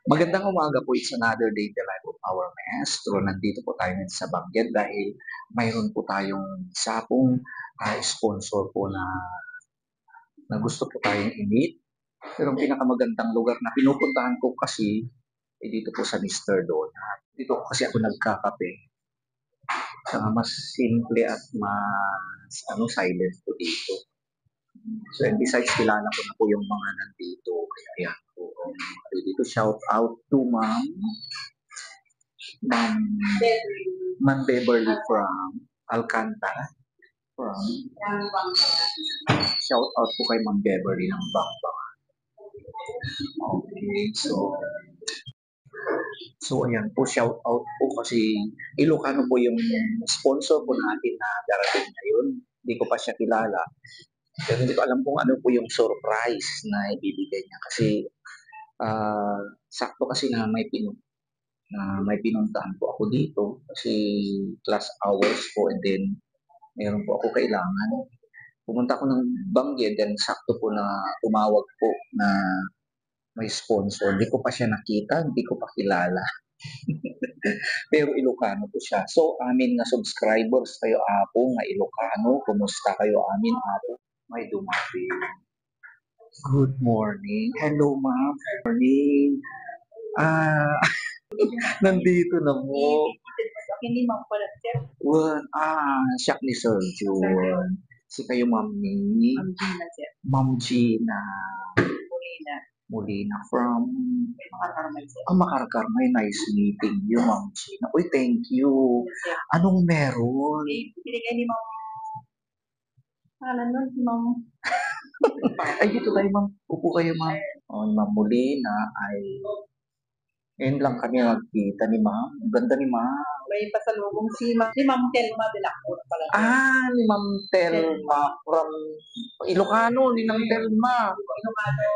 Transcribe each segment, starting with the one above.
Magandang umaga po. It's another day in the life of our maestro. Nandito po tayo ngayon sa Bangged dahil mayroon po tayong isa pong sponsor po na gusto po tayong i-meet. Pero ang pinakamagandang lugar na pinupuntahan ko kasi dito po sa Mr. Donut. Dito kasi ako nagkakape. Sa mas simple at mas silent po dito. So, and besides, kilala ko na po yung mga nandito. Kaya yan po. Dito, shout out to Ma'am Beverly from Alcantara. Shout out po kay Ma'am Beverly ng Bangbang. Okay, so ayan po, shout out po kasi Ilocano po yung sponsor po natin na darating ngayon. Hindi ko pa siya kilala. Pero hindi ko alam kung ano po yung surprise na ibibigay niya kasi sakto kasi na may pinuntahan po ako dito kasi class hours po and then meron po ako kailangan. Pumunta ako ng Bangged then sakto po na tumawag po na may sponsor. Hindi ko pa siya nakita, hindi ko pa kilala. Pero Ilocano po siya. So, amin na subscribers kayo apo nga Ilocano. Kumusta kayo amin apo? May dumating. Good morning. Hello, ma'am. Good morning. Nandito na mo. Hindi ma'am pala, sir. Siya ni Sir June. Si kayo, ma'am ni Ma'am Gina, sir. Ma'am Gina Molina. from Makakarmay, sir. Makakarmay. Nice meeting you, Ma'am Gina. Uy, thank you. Yes, sir. Anong meron? Binigay ni ma'am. Nun, si ma'am. Ay, dito tayo, ma'am. Upo kayo, ma'am. Ma'am Molina ay ngayon lang kami nagkita ni ma'am. Ang ganda ni ma'am. May pasalubong si ma'am. Si ma'am Telma de la Cruz pala. Ni Ma'am Telma from Ilocano, ni Ma'am Telma. Ilocano.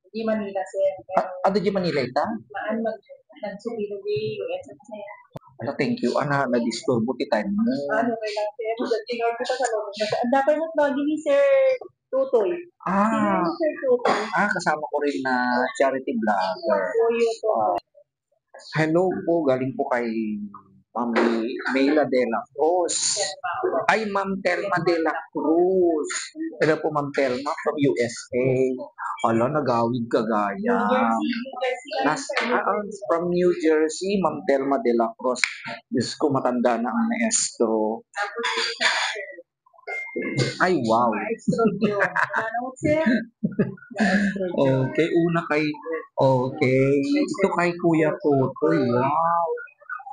Di Manila, sir. Ada di Manila ita? Maan nagsubilubi, US, sir. Thank you. Na-disturbo ti time mo. Ano, may lang, sir. Tinor ko pa sa loob. Ang dapat mo lagi ni Sir Tutoy. Sino si Sir Tutoy? Kasama ko rin na charity vlogger. Hello po, galing po kay Ma'am Mayla de la Cruz. Ay, Ma'am Telma de la Cruz. Hello po, Ma'am Telma from USA. Ala, nagawid kagaya. From New Jersey, Ma'am Telma de la Cruz. Diyos ko, matanda na ang maestro. Ay, wow. Okay, okay. Ito kay Kuya Totoy.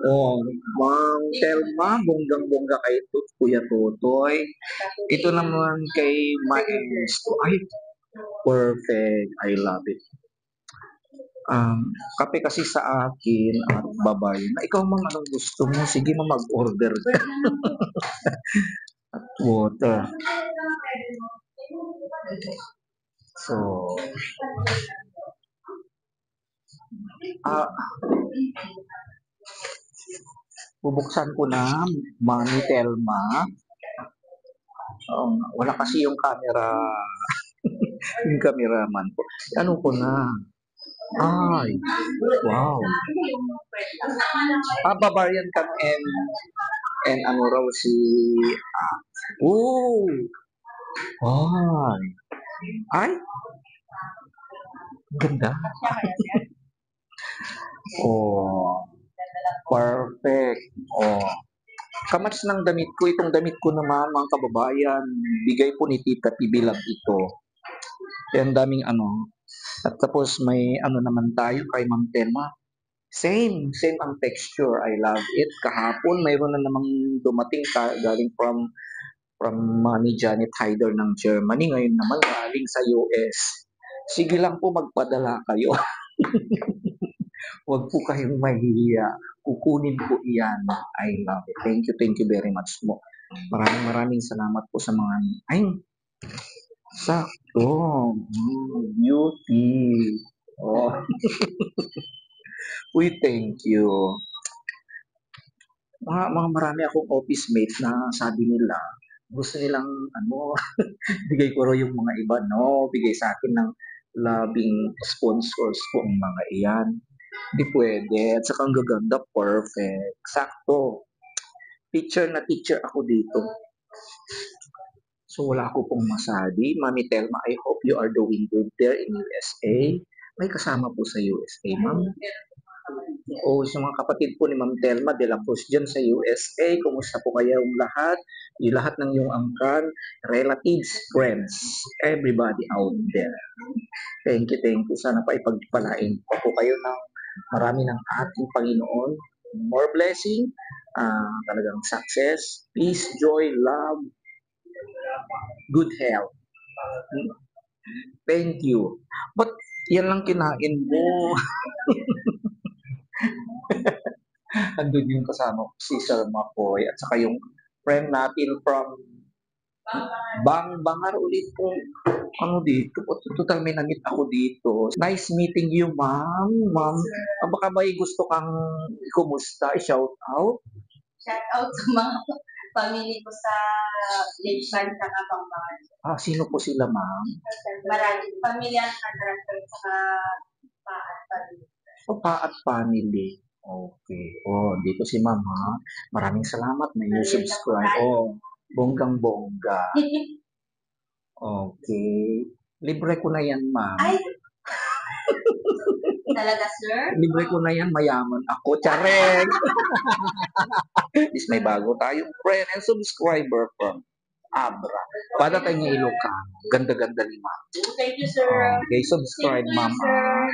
Wow. Ma'am Telma, bonggang-bongga kay Kuya Totoy. Ito naman kay Maestro. Ay, perfect. I love it. Kape kasi sa akin at babae. Ikaw, ma'am, anong gusto mo? Sige, ma'am, mag-order ka. At water. So, bubuksan ko na, Mami Telma. Wala kasi yung camera, yung cameraman ko. Ano ko na? Ay, wow. Bavarian Cup and ano raw si ay ganda. Perfect. Kamats ng damit ko. Itong damit ko naman, mga kababayan, bigay po ni Tita PB lang ito. Yan, daming At tapos may naman tayo kay Ma'am Telma. Same ang texture. I love it. Kahapon, mayroon na namang dumating galing from Mami Janet Hyder ng Germany. Ngayon naman, galing sa US. Sige lang po, magpadala kayo. Huwag po kayong mahihiya. Kukunin ko iyan. I love it. Thank you very much po. Maraming salamat po sa mga sakto. Beauty. Uy, thank you. Marami akong office mate na sabi nila, gusto nilang bigay ko raw yung mga iba, no? Bigay sa akin ng labing sponsors po ang mga iyan. Hindi pwede. At saka ang gaganda, perfect. Sakto. Teacher na teacher ako dito. So wala ko pong masabi. Mami Telma, I hope you are doing good there in USA. May kasama po sa USA, ma'am. O sa mga kapatid po ni Ma'am Telma de la Cruz dyan sa USA, kumusta po kayong lahat? Yung lahat ng iyong angkan, relatives, friends, everybody out there. Thank you, thank you. Sana pa ipagpalain po kayo ng marami ng ating Panginoon. More blessing, talagang success, peace, joy, love, good health. Thank you. But yan lang kinain mo. Andun yung kasama ko, si Sir Makoy, at saka yung friend natin from Bangar ulit po. Ano dito? Total may namit ako dito. Nice meeting you, ma'am. Ma'am, baka may gusto kang kumusta, i-shout out? Shout out sa mga pamilya ko sa Lakeside sa Kapampangan. Sino po sila, ma'am? Marami. Pamilya at contractor sa Paat Pamilya. Paat Family. Okay. Dito si ma'am, ha? Maraming salamat. May subscribe. Bonggang-bongga. Okay. Libre ko na yan, ma'am. Ay! Talaga, sir? Libre ko na yan, mayaman ako. Charek! Is may bago tayong friend and subscriber from Abra. Pada tayo ng Ilocano. Ganda-ganda ni ma'am. Thank you, sir. Okay, subscribe, Thank you, ma'am. sir.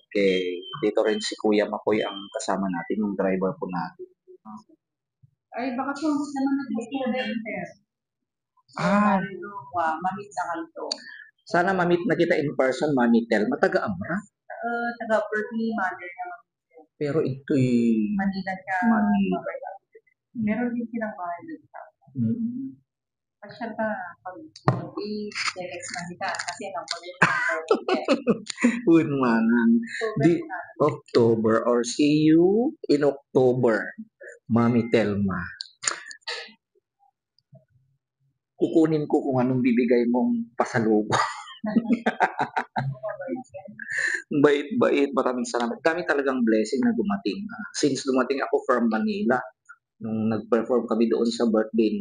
Okay. Dito rin si Kuya Makoy ang kasama natin, yung driver po natin. Ay, baka pumunta naman nag-booking na yun, sir. Mamit sa kanto. Sana mamit na kita in person, Mami Telma. Taga-Abra? Taga-Berkeley, mother naman. Pero ito'y Manila siya. Manila. Meron din silang bahay doon sa. Pasyal ka, pag i-text na kita, kasi ang pag-i-text. Unmanan. October or see you in October, Mami Telma. Kukunin ko kung anong bibigay mong pasalubong. Bait-bait, maraming salamat. Kami talagang blessing na dumating. Since dumating ako from Manila, nung nag-perform kami doon sa birthday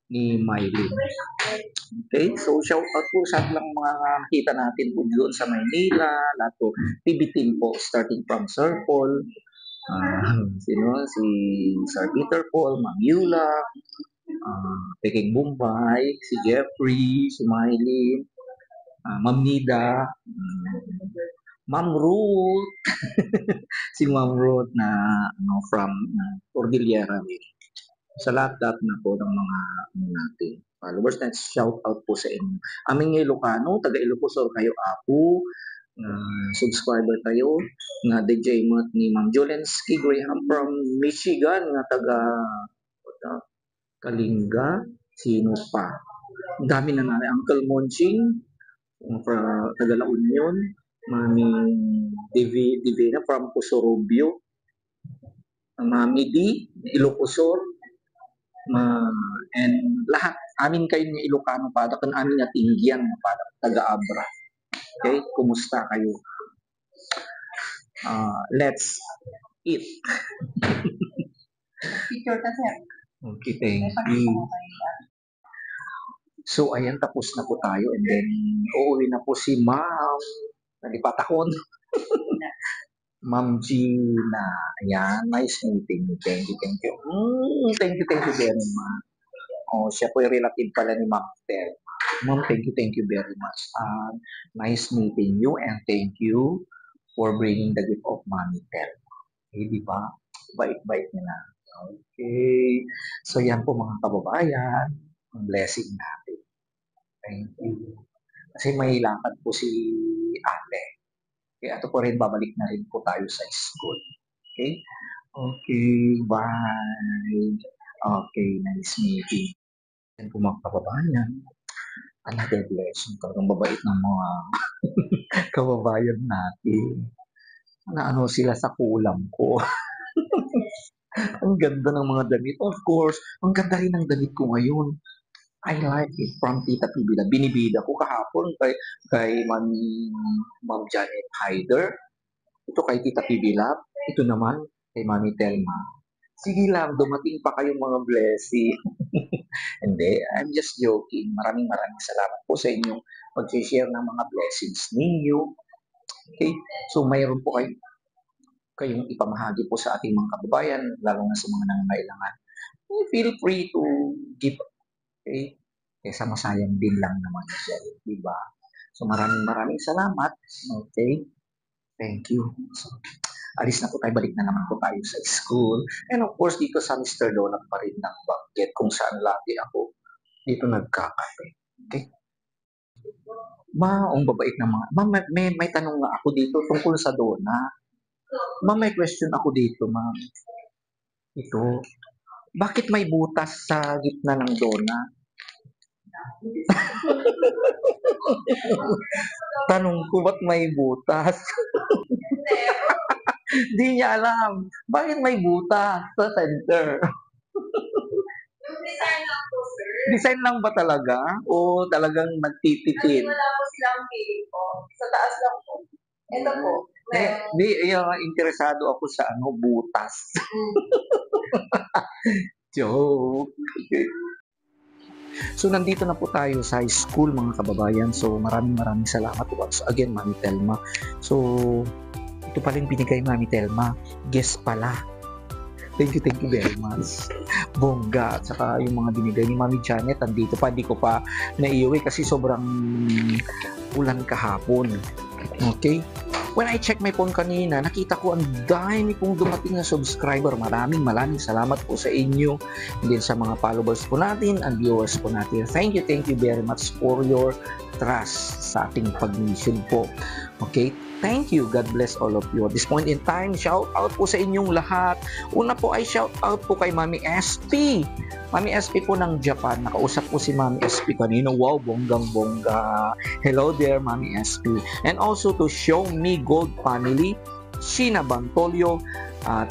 ni Miley. Okay, so shout out po sa lang mga nakita natin po doon sa Maynila, lahat po, TV team po, starting from Sir Paul, si Sir Peter Paul, Ma'am Yula, Peking Bombay, si Jeffrey, si Miley, Ma'am Nida, Ma'am Ruth, si Ma'am Ruth na from Cordillera. Sa lahat na po ng mga natin followers, na shout out po sa inyo. Aming Ilocano, taga Ilocosur kayo ako, subscriber kayo, na DJ Mat ni Ma'am Jolensky Graham from Michigan, na taga Kalinga, sino pa? Ang dami na natin. Uncle Monching, taga La Union, Mami Divina from Pusorobio, Mami D, Ilocosur, and lahat, amin kayo ng Ilocano pada, kan amin na Tinggian pada, taga-Abra. Okay, kumusta kayo? Let's eat. Picture ka, sir. Okay, thank you. So, ayan, tapos na po tayo, and then, uuwi na po si Ma'am. Nalipatakon. Ma'am Gina. Ayan, nice meeting you. Thank you, thank you. Thank you very much. Siya po yung relative pala ni Ma'am Tel. Ma'am, thank you very much. Nice meeting you, and thank you for bringing the gift of Mommy Tel. Okay, di ba? Bait-bait niya na. Okay. So, yan po mga kababayan. Ang blessing natin. Thank you. Kasi may lakad po si ate. Kaya ito po rin, babalik na rin po tayo sa school. Okay? Okay, bye. Okay, nice meeting. Yan po mga kababayan. Another blessing. Talagang babait ng mga kababayan natin. Ano sila sa kulam ko. Ang ganda ng mga damit. Of course, ang ganda rin ng damit ko ngayon. I like it from Tita PB Lab. Binibida ko kahapon kay Ma'am Janet Hyder. Ito kay Tita PB Lab. Ito naman kay Mami Telma. Sige lang, dumating pa kayong mga blessing. Hindi, I'm just joking. Maraming salamat po sa inyong pag-share ng mga blessings ninyo. Okay? So, mayroon po kayong ipamahagi po sa ating mga kababayan, lalo na sa mga nangangailangan. Feel free to give. Okay? Kesa masayang din lang naman siya. Diba? So, maraming salamat. Okay? Thank you. So, alis na po tayo, balik na naman po tayo sa school. And of course, dito sa Mr. Donut pa rin ng Banggit, kung saan lagi ako dito nagkakape. Okay? Ang babait ng mga, ma'am, may tanong nga ako dito tungkol sa donut. Ma'am, may question ako dito, ma'am. Ito, bakit may butas sa gitna ng donut? Tanong ko, ba't may butas? Di niya alam. Bakit may butas sa center? Design lang po, sir. Design lang ba talaga? O talagang nagtitipid? Wala po silang feeling po. Sa taas lang po. Ito po. Interesado ako sa butas. Joke. So, nandito na po tayo sa school, mga kababayan. So, maraming salamat once again, Mami Telma. So, ito pala yung binigay Mami Telma. Guess pala. Thank you very much. Bongga. At saka yung mga binigay ni Mami Janet, andito pa. Hindi ko pa naiuwi kasi sobrang ulan kahapon. Okay? When I check my phone kanina, nakita ko ang dami pong dumating na subscriber. Maraming salamat po sa inyo. And then sa mga followers po natin and viewers po natin. Thank you very much for your trust sa ating pag-mission po. Okay? Thank you. God bless all of you. At this point in time, shout out po sa inyong lahat. Una po ay shout out po kay Mami SP. Mami SP po ng Japan. Nakausap po si Mami SP kanina. Wow, bonggang-bongga. Hello there, Mami SP. And also to Show Me Gold Family, Sheena Bantolio,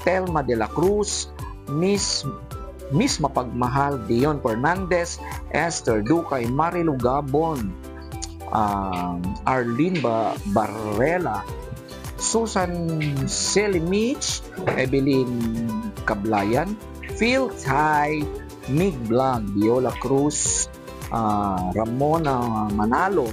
Telma de la Cruz, Miss Mapagmahal, Dion Fernandez, Esther Ducay, Marilu Gabon, Arlene Barrela, Susan Selimich, Evelyn Cablayan, Phil Thai, Mig Blanc, Viola Cruz, Ramona Manalo,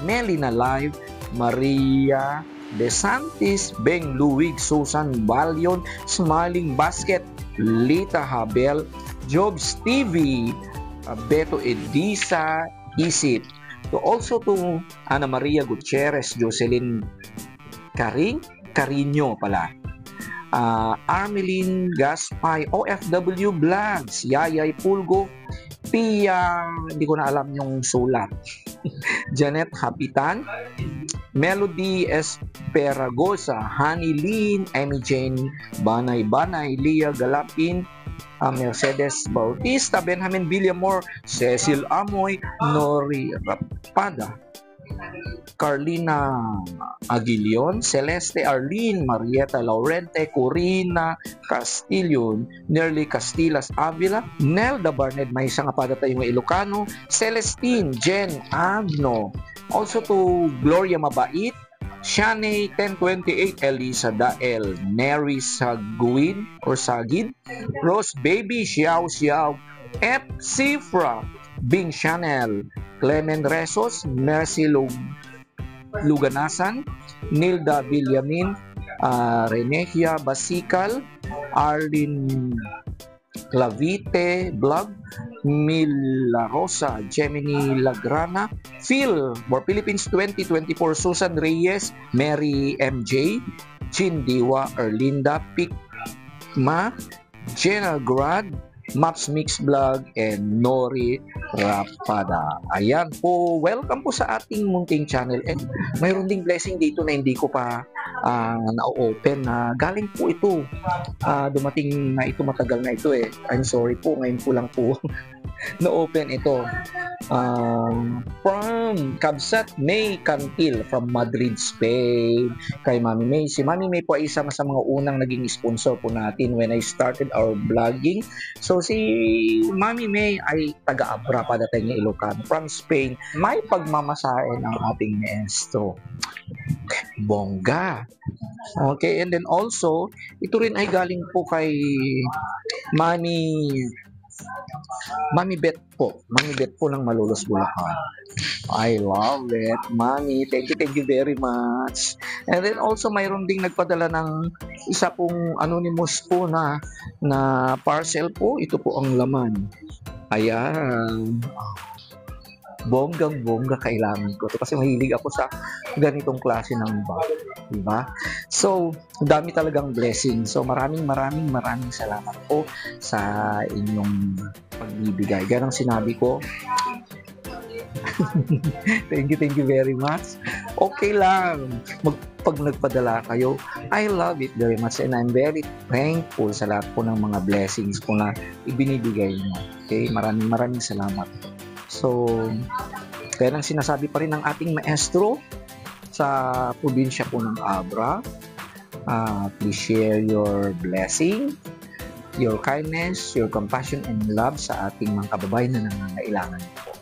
Melina Live, Maria De Santis, Beng Luwig, Susan Balion, Smiling Basket, Lita Habel, Jobs TV, Beto Edisa, Isip. Also to Ana Maria Gutierrez, Jocelyn Carino pala. Armelin Gaspay, OFW Vlogs, Yayay Pulgo, Pia, hindi ko na alam yung sulat. Janet Hapitan, Melody Esperagosa, Honey Lynn, Amy Jane Banay, Leah Galapin, Mercedes Bautista, Benjamin Villamor, Cecil Amoy, Nori Rapada, Carlina Aguilion, Celeste Arlene, Marieta Laurente, Corina Castillo, Nerly Castillas Avila, Nelda Barned, may isang apada tayong Ilocano, Celestine Jen Agno, also to Gloria Mabait, Shane 1028, Elisa Dael, Neri Sagwin or Sagid, Rose Baby, Xiao, F. Cifra, Bing Chanel, Clement Resos, Mercy Luganasan, Nilda Villamin, Renegia Basical, Arlene Clavite Blog, Mila Rosa, Gemini Lagrana, Phil, More Philippines 2024, Susan Reyes, Mary MJ, Chindiwa, Erlinda Pikma, Jenna Grad, Maps Mix Vlog, and Nori Rapada. Ayan po, welcome po sa ating munting channel. And mayroon ding blessing dito na hindi ko pa na-open na galing po ito. Dumating na ito, matagal na ito eh. I'm sorry po, ngayon po lang po na-open ito. From Kabsat May Cantil from Madrid, Spain. Kay Mami May. Si Mami May po ay isa sa mga unang naging sponsor po natin when I started our vlogging. So si Mami May ay taga-Abra pa dating ni Ilocano from Spain. May pagmamasahe ng ating maestro. Bongga. Okay, and then also, ito rin ay galing po kay Mami Bet po. Mami Bet po ng Malolos, Bulacan. I love it, Mami. Thank you very much. And then also, mayroon ding nagpadala ng isa pong anonymous po na parcel po. Ito po ang laman. Ayan. Bonggang-bongga kailangan ko to kasi mahilig ako sa ganitong klase ng bag, diba? So, dami talagang blessing. So, maraming salamat po sa inyong pagbibigay. Ganang sinabi ko. Thank you very much. Okay lang. Pag nagpadala kayo, I love it very much and I'm very thankful sa lahat po ng mga blessings po na ibinibigay niyo. Okay? Maraming salamat. So, kaya nang sinasabi pa rin ng ating maestro sa probinsya po ng Abra, please share your blessing, your kindness, your compassion and love sa ating mga kababayan na nangangailangan po.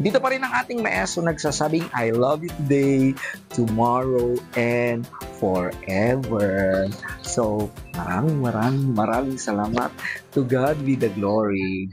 Dito pa rin ang ating maestro nagsasabing, I love you today, tomorrow, and forever. So, maraming salamat. To God be the glory.